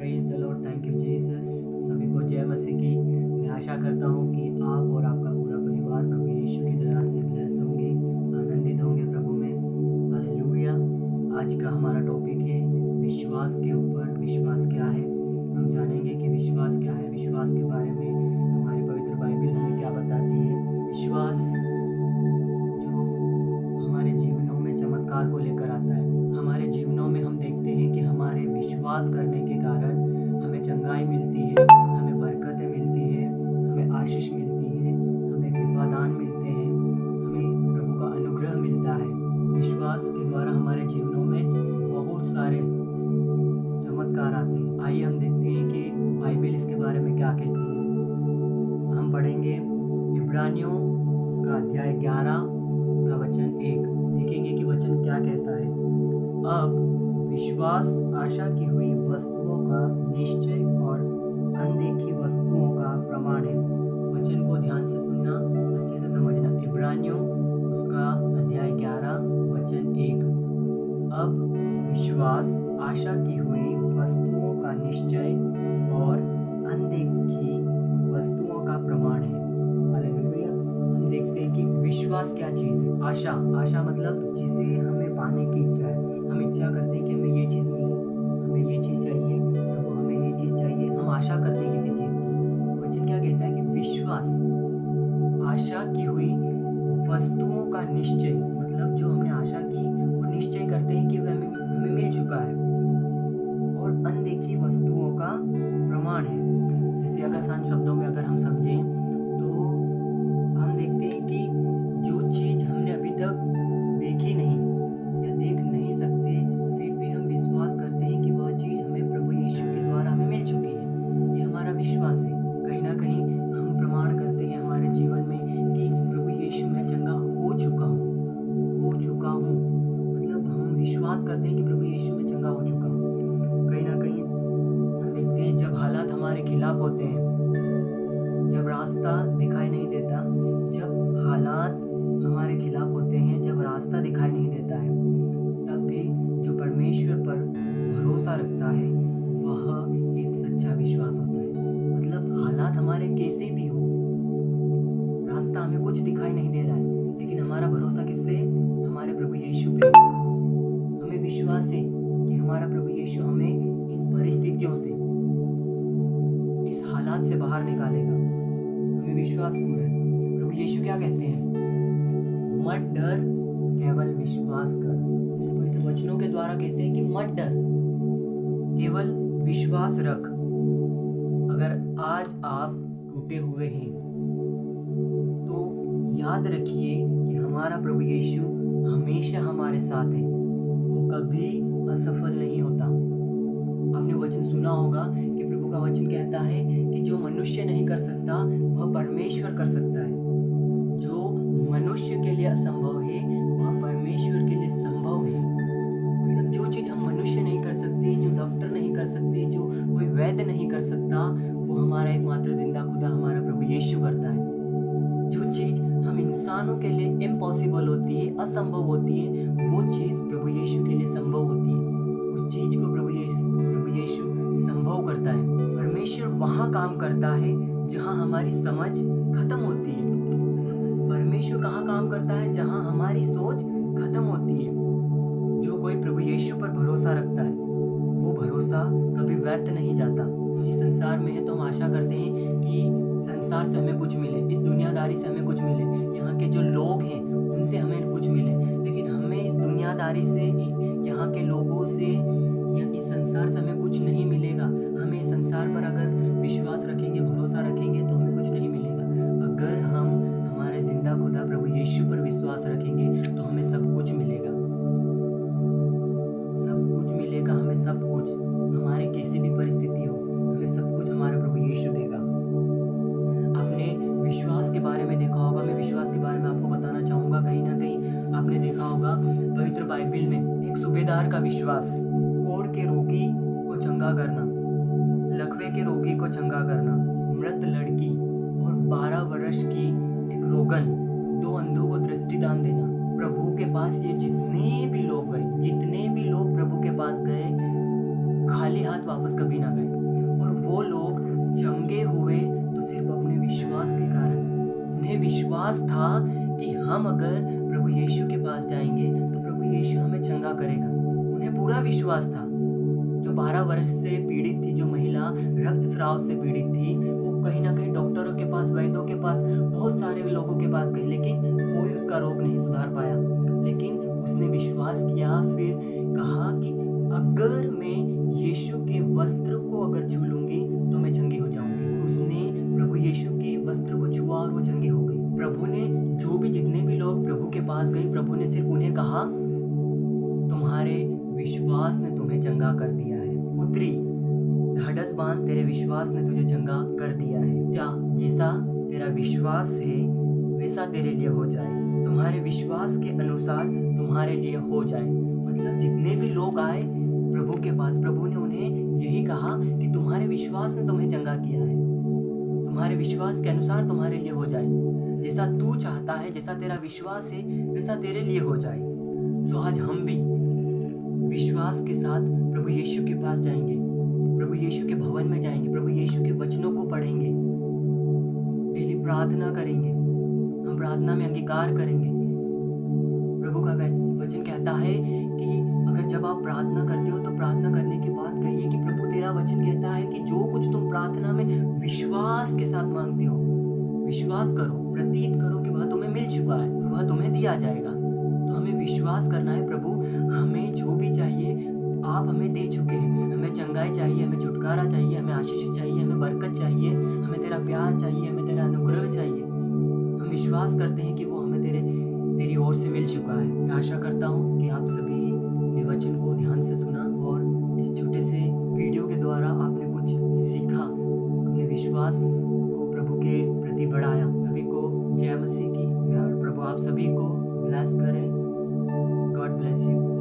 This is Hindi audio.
Praise the Lord, thank you Jesus. सभी को जय मसीह की। मैं आशा करता हूँ कि आप और आपका पूरा परिवार प्रभु यीशु की दया से ब्लेस होंगे, आनंदित होंगे प्रभु में। हालेलुया। आज का हमारा टॉपिक है विश्वास के ऊपर। विश्वास क्या है, हम जानेंगे कि विश्वास क्या है। विश्वास के बारे में हमारी पवित्र बाइबल हमें क्या बताती है। विश्वास जो हमारे जीवनों में चमत्कार को लेकर आता है। हमारे जीवनों में हम देखते हैं कि हमारे विश्वास करने के कारण हमें चंगाई मिलती है, हमें बरकतें मिलती है, हमें आशीष मिलती है, हमें कृपादान मिलते हैं, हमें प्रभु का अनुग्रह मिलता है। विश्वास के द्वारा हमारे जीवनों में बहुत सारे चमत्कार आते हैं। आइए हम देखते हैं कि बाइबल इसके बारे में क्या कहती है। हम पढ़ेंगे इब्रानियों उसका अध्याय 11 उसका वचन 1। देखेंगे कि वचन क्या कहता है। अब विश्वास आशा की हुई वस्तुओं का निश्चय और अनदेखी वस्तुओं का प्रमाण है। वचन को ध्यान से सुनना, अच्छे से समझना। इब्रानियों उसका अध्याय 11 वचन 1। अब विश्वास आशा की हुई वस्तुओं का निश्चय और अनदेखी वस्तुओं का प्रमाण है। हालेलुया। हम देखते हैं कि विश्वास क्या चीज़ है। आशा, आशा मतलब जिसे हमें पाने की इच्छा है। हम इच्छा करते हैं कि हमें ये चीज़ मिले, हमें ये चीज़ चाहिए, प्रभु हमें ये चीज़ चाहिए। हम आशा करते हैं किसी चीज़ की। तो वचन क्या कहता है कि विश्वास आशा की हुई वस्तुओं का निश्चय, मतलब जो हमने आशा की वो निश्चय करते हैं कि वह हमें मिल चुका है, और अनदेखी वस्तुओं का प्रमाण है। जैसे अगर आसान शब्दों में अगर हम समझें तो हम देखते हैं कि जो चीज़ हमने अभी तक देखी नहीं या देख नहीं सकते, फिर भी हम विश्वास करते हैं कि वह चीज़ हमें प्रभु यीशु के द्वारा हमें मिल चुकी है। ये हमारा विश्वास है। कहीं ना कहीं हम प्रमाण करते हैं हमारे जीवन में कि प्रभु यीशु मैं चंगा हो चुका हूँ, मतलब हम विश्वास करते हैं कि प्रभु यीशु में चंगा हो चुका हूँ। कहीं ना कहीं हम देखते हैं जब हालात हमारे खिलाफ होते हैं, जब रास्ता दिखाई नहीं देता, जब हालात हमारे खिलाफ होते हैं, जब रास्ता दिखाई नहीं देता है, तब भी जो परमेश्वर पर भरोसा रखता है वह एक सच्चा विश्वास होता है। मतलब हालात हमारे कैसे भी हो, रास्ता हमें कुछ दिखाई नहीं दे रहा है, लेकिन हमारा भरोसा किस पे है? हमारे प्रभु यीशु पे। हमें विश्वास है कि हमारा प्रभु यीशु हमें इन परिस्थितियों से, इस हालात से बाहर निकालेगा। हमें विश्वास पूरा है। प्रभु यीशु क्या कहते हैं? मत डर, केवल विश्वास कर। पवित्र वचनों के द्वारा कहते हैं कि मत डर, केवल विश्वास रख। अगर आज आप टूटे हुए हैं तो याद रखिए कि हमारा प्रभु यीशु हमेशा हमारे साथ है। वो कभी असफल नहीं होता। आपने वचन सुना होगा कि प्रभु का वचन कहता है कि जो मनुष्य नहीं कर सकता वह परमेश्वर कर सकता है। जो मनुष्य के लिए असंभव है वह परमेश्वर के लिए संभव है। मतलब जो चीज़ हम मनुष्य नहीं कर सकते, जो डॉक्टर नहीं कर सकते, जो कोई वैद्य नहीं कर सकता, वो हमारा एकमात्र जिंदा खुदा हमारा प्रभु यीशु करता है। जो चीज़ हम इंसानों के लिए इम्पॉसिबल होती है, असंभव होती है, वो चीज़ प्रभु यीशु के लिए संभव होती है। उस चीज़ को प्रभु यीशु संभव करता है। परमेश्वर वहाँ काम करता है जहाँ हमारी समझ खत्म होती है। परमेश्वर कहाँ काम करता है? जहाँ हमारी सोच खत्म होती है। जो कोई प्रभु यीशु पर भरोसा रखता है वो भरोसा कभी व्यर्थ नहीं जाता। हम इस संसार में है तो हम आशा करते हैं कि संसार से हमें कुछ मिले, इस दुनियादारी से हमें कुछ मिले, यहाँ के जो लोग हैं उनसे हमें कुछ मिले, लेकिन हमें इस दुनियादारी से, यहाँ के लोगों से या इस संसार से हमें कुछ नहीं मिलेगा। हमें इस संसार पर अगर विश्वास रखेंगे, भरोसा रखेंगे तो हमें कुछ नहीं मिलेगा। अगर हम हमारे जिंदा खुदा प्रभु यीशु पर विश्वास रखेंगे तो हमें सब कुछ मिलेगा। सब कुछ मिलेगा, हमें सब कुछ। हमारे कैसी भी परिस्थिति हो, हमें सब कुछ हमारा प्रभु यीशु देगा। आपने विश्वास के बारे में देखा होगा, मैं विश्वास के बारे में आपको बताना चाहूँगा। कहीं ना कहीं आपने देखा होगा पवित्र बाइबल में एक सूबेदार का विश्वास, कोढ़ के रोगी को चंगा करना, लकवे के रोगी को चंगा करना, मृत लड़की और 12 वर्ष की एक रोगन, 2 अंधों को दृष्टिदान देना। प्रभु के पास ये जितने भी लोग गए, जितने भी लोग प्रभु के पास गए, खाली हाथ वापस कभी ना गए, और वो लोग चंगे हुए तो सिर्फ अपने विश्वास के कारण। उन्हें विश्वास था कि हम अगर प्रभु यीशु के पास जाएंगे तो प्रभु यीशु हमें चंगा करेगा। उन्हें पूरा विश्वास था। जो 12 वर्ष से पीड़ित थी, जो महिला रक्तस्राव से पीड़ित थी, वो कहीं ना कहीं डॉक्टरों के पास, वैद्यों के पास, बहुत सारे लोगों के पास गई, लेकिन कोई उसका रोग नहीं सुधार पाया। लेकिन उसने विश्वास किया, फिर कहा कि अगर मैं यीशु के वस्त्र को अगर छू लूंगी तो मैं चंगी हो जाऊंगी। उसने प्रभु यीशु के वस्त्र को छुआ और वो चंगी हो गई। प्रभु ने जितने भी लोग प्रभु के पास गए, प्रभु ने सिर्फ उन्हें कहा, तुम्हारे विश्वास ने तुम्हें चंगा कर दिया है। पुत्री, ढाढ़स बांध, तेरे विश्वास ने तुझे चंगा कर दिया है। जैसा तेरा विश्वास है वैसा तेरे लिए हो जाए। तुम्हारे विश्वास के अनुसार तुम्हारे लिए हो जाए। मतलब जितने भी लोग आए प्रभु के पास, प्रभु ने उन्हें यही कहा कि तुम्हारे विश्वास ने तुम्हें चंगा किया है। तुम्हारे विश्वास के अनुसार तुम्हारे लिए हो जाए। जैसा तू चाहता है, जैसा तेरा विश्वास है वैसा तेरे लिए हो जाए। सो आज हम भी विश्वास के साथ प्रभु यीशु के पास जाएंगे, प्रभु यीशु के भवन में जाएंगे, प्रभु यीशु के वचनों को पढ़ेंगे, डेली प्रार्थना करेंगे, हम प्रार्थना में अंगीकार करेंगे। प्रभु का वचन कहता है कि अगर जब आप प्रार्थना करते हो तो प्रार्थना करने के बाद कहिए कि प्रभु, तेरा वचन कहता है कि जो कुछ तुम प्रार्थना में विश्वास के साथ मांगते हो, विश्वास करो, प्रतीत करो कि वह तुम्हें मिल चुका है, वह तुम्हें दिया जाएगा। तो हमें विश्वास करना है, प्रभु हमें जो भी चाहिए आप हमें दे चुके हैं। हमें चंगाई चाहिए, हमें छुटकारा चाहिए, हमें आशीष चाहिए, हमें बरकत चाहिए, हमें तेरा प्यार चाहिए, हमें तेरा अनुग्रह चाहिए। हम विश्वास करते हैं कि वो हमें तेरी ओर से मिल चुका है। मैं आशा करता हूँ कि आप सभी ने वचन को ध्यान से सुना और इस छोटे से वीडियो के द्वारा आपने कुछ सीखा, अपने विश्वास को प्रभु के प्रति बढ़ाया। सभी को जय मसीह की। प्रभु आप सभी को ब्लेस करे। God bless you.